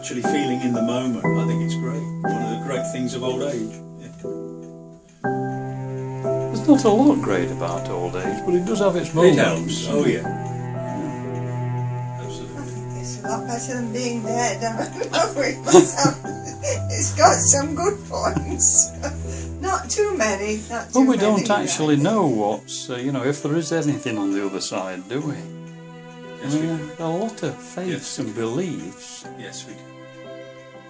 actually feeling in the moment. I think it's great. One of the great things of old age. There's not a lot great about old age, but it does have its moments. It helps. Oh yeah. Absolutely. It's a lot better than being dead. I know it myself. It's got some good points. Not too many. Not too But we many, don't right? actually know what's, if there is anything on the other side, do we? Yes, we do. There are a lot of faiths and beliefs. Yes, we do.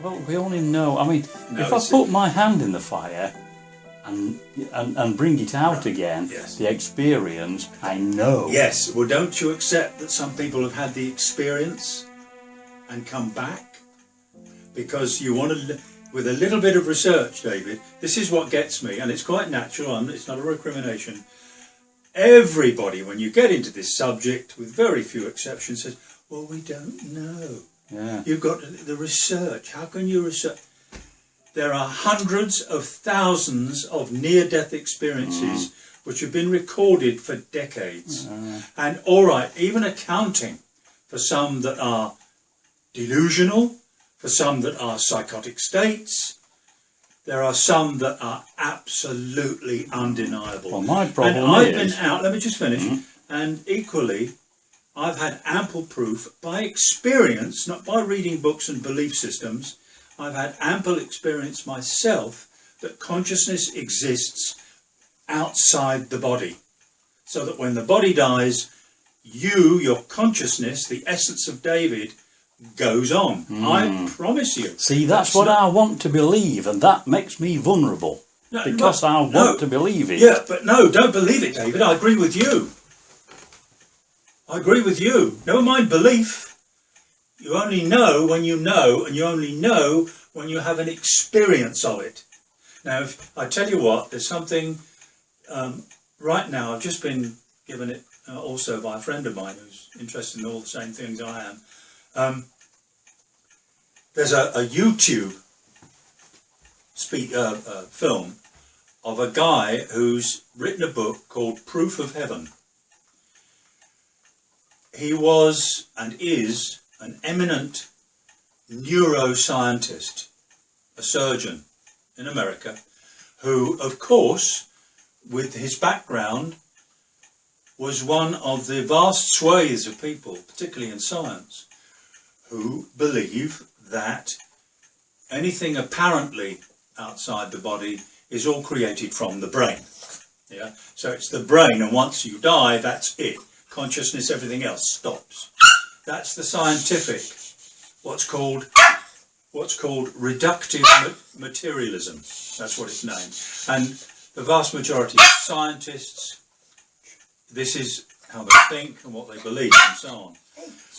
Well, we only know. No, if I put my hand in the fire and bring it out again, Yes. the experience, I know. Yes. Well, don't you accept that some people have had the experience and come back? Because you want to, with a little bit of research, David, this is what gets me, and it's quite natural, it's not a recrimination. Everybody, when you get into this subject, with very few exceptions, says, well, we don't know. Yeah. You've got the research. How can you research? There are hundreds of thousands of near-death experiences which have been recorded for decades. And all right, even accounting for some that are delusional, for some that are psychotic states, there are some that are absolutely undeniable. Well, my problem and I've is... been out, let me just finish, and equally, I've had ample proof by experience, not by reading books and belief systems. I've had ample experience myself that consciousness exists outside the body. So that when the body dies, your consciousness, the essence of David, goes on. I promise you. See, that's what I want to believe, and that makes me vulnerable. Because I want to believe it. Yeah, but no, don't believe it, David. I agree with you. I agree with you. Never mind belief. You only know when you know, and you only know when you have an experience of it. Now, if I tell you what, there's something right now, I've just been given it also by a friend of mine who's interested in all the same things I am. There's a YouTube film of a guy who's written a book called Proof of Heaven. He was and is an eminent neuroscientist, a surgeon in America, who, of course, with his background, was one of the vast swathes of people, particularly in science, who believe that anything apparently outside the body is all created from the brain. Yeah, so it's the brain, and once you die, that's it. Consciousness, everything else stops. That's the scientific, what's called reductive materialism. That's what it's named. And the vast majority of scientists, this is how they think and what they believe and so on.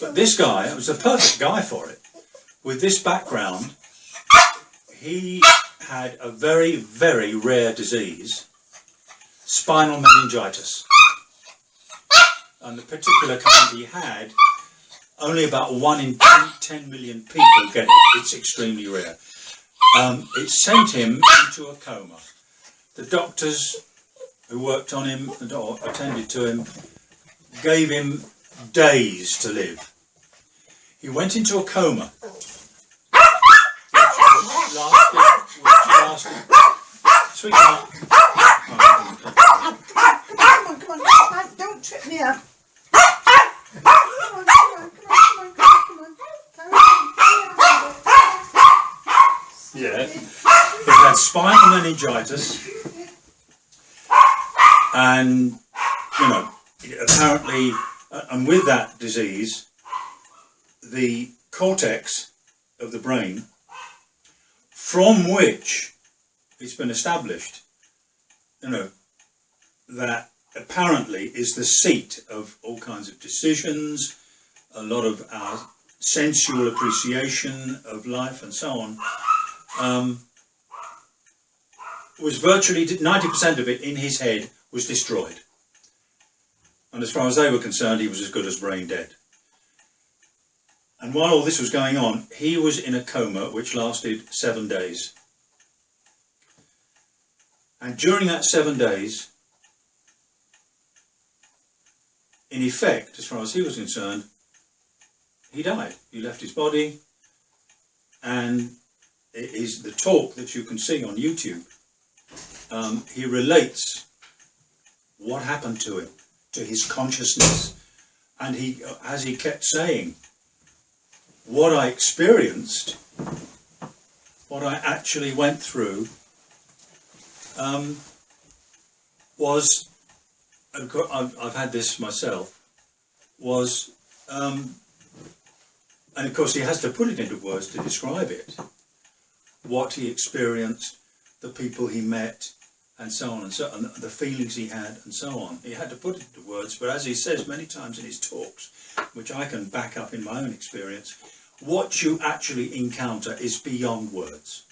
But this guy was a perfect guy for it. With this background, he had a very, very rare disease, spinal meningitis. And the particular kind he had, only about 1 in 10 million people get it. It's extremely rare. It sent him into a coma. The doctors who worked on him or attended to him gave him days to live. He went into a coma, which lasted, sweetheart. Come on, don't trip me up. Come on. Yeah, he had spinal meningitis, and apparently, and with that disease, the cortex of the brain, from which it's been established, that apparently is the seat of all kinds of decisions, a lot of our sensual appreciation of life and so on, was virtually 90% of it in his head was destroyed. And as far as they were concerned, he was as good as brain dead. And while all this was going on, he was in a coma which lasted 7 days. And during that 7 days, in effect, as far as he was concerned, he died. He left his body, and it is the talk that you can see on YouTube. He relates what happened to him, to his consciousness, and he, as he kept saying, what I experienced, what I actually went through, was, I've had this myself, was, and of course he has to put it into words to describe it, what he experienced, the people he met, and so on and so on, the feelings he had, and so on. He had to put it into words, but as he says many times in his talks, which I can back up in my own experience, what you actually encounter is beyond words.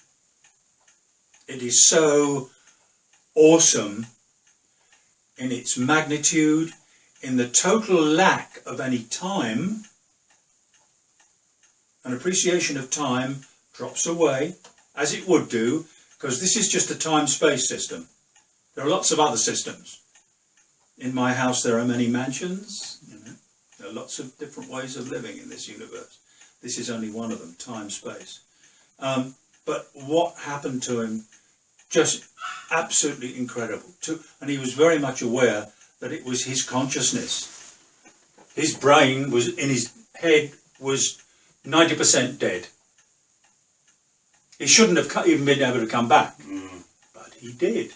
It is so awesome in its magnitude, in the total lack of any time. An appreciation of time drops away, as it would do, because this is just a time-space system. There are lots of other systems. In my house there are many mansions. There are lots of different ways of living in this universe. This is only one of them, time-space. But what happened to him, just absolutely incredible. And he was very much aware that it was his consciousness. His brain was, in his head, was 90% dead. He shouldn't have even been able to come back, but he did.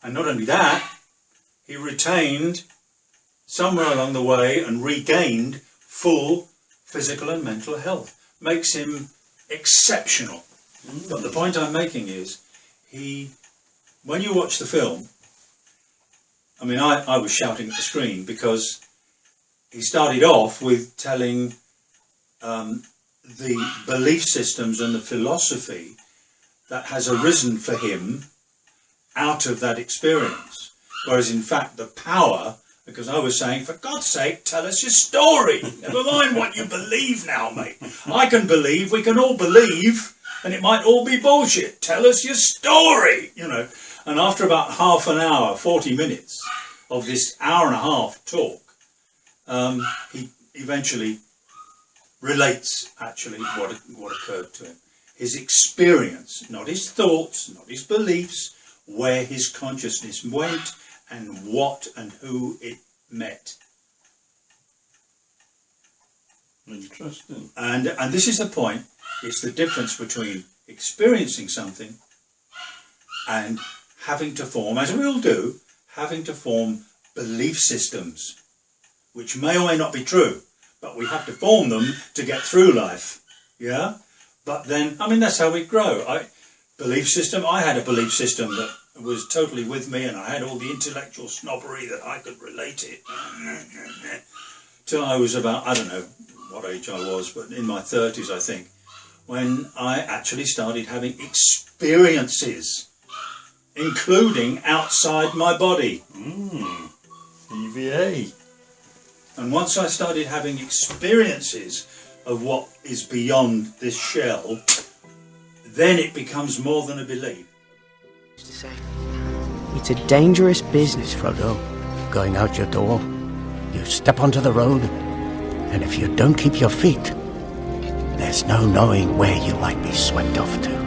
And not only that, he retained somewhere along the way and regained full physical and mental health. Makes him exceptional. But the point I'm making is, when you watch the film, I mean, I was shouting at the screen because he started off with telling the belief systems and the philosophy that has arisen for him out of that experience. Whereas in fact the power, because I was saying, for God's sake, tell us your story. Never mind what you believe now, mate. I can believe, we can all believe, and it might all be bullshit. Tell us your story, you know. And after about half an hour, 40 minutes of this hour and a half talk, he eventually relates actually what occurred to him. His experience, not his thoughts, not his beliefs, where his consciousness went and what and who it met. Interesting. And this is the point. It's the difference between experiencing something and having to form, as we all do, having to form belief systems, which may or may not be true, but we have to form them to get through life. Yeah? But then, I mean, that's how we grow. Belief system, I had a belief system that was totally with me, and I had all the intellectual snobbery that I could relate it. Till I was about, I don't know what age I was, but in my 30s, I think, when I actually started having experiences, including outside my body. EVA. And once I started having experiences of what is beyond this shell, then it becomes more than a belief. It's a dangerous business, Frodo. Going out your door, you step onto the road, and if you don't keep your feet, there's no knowing where you might be swept off to.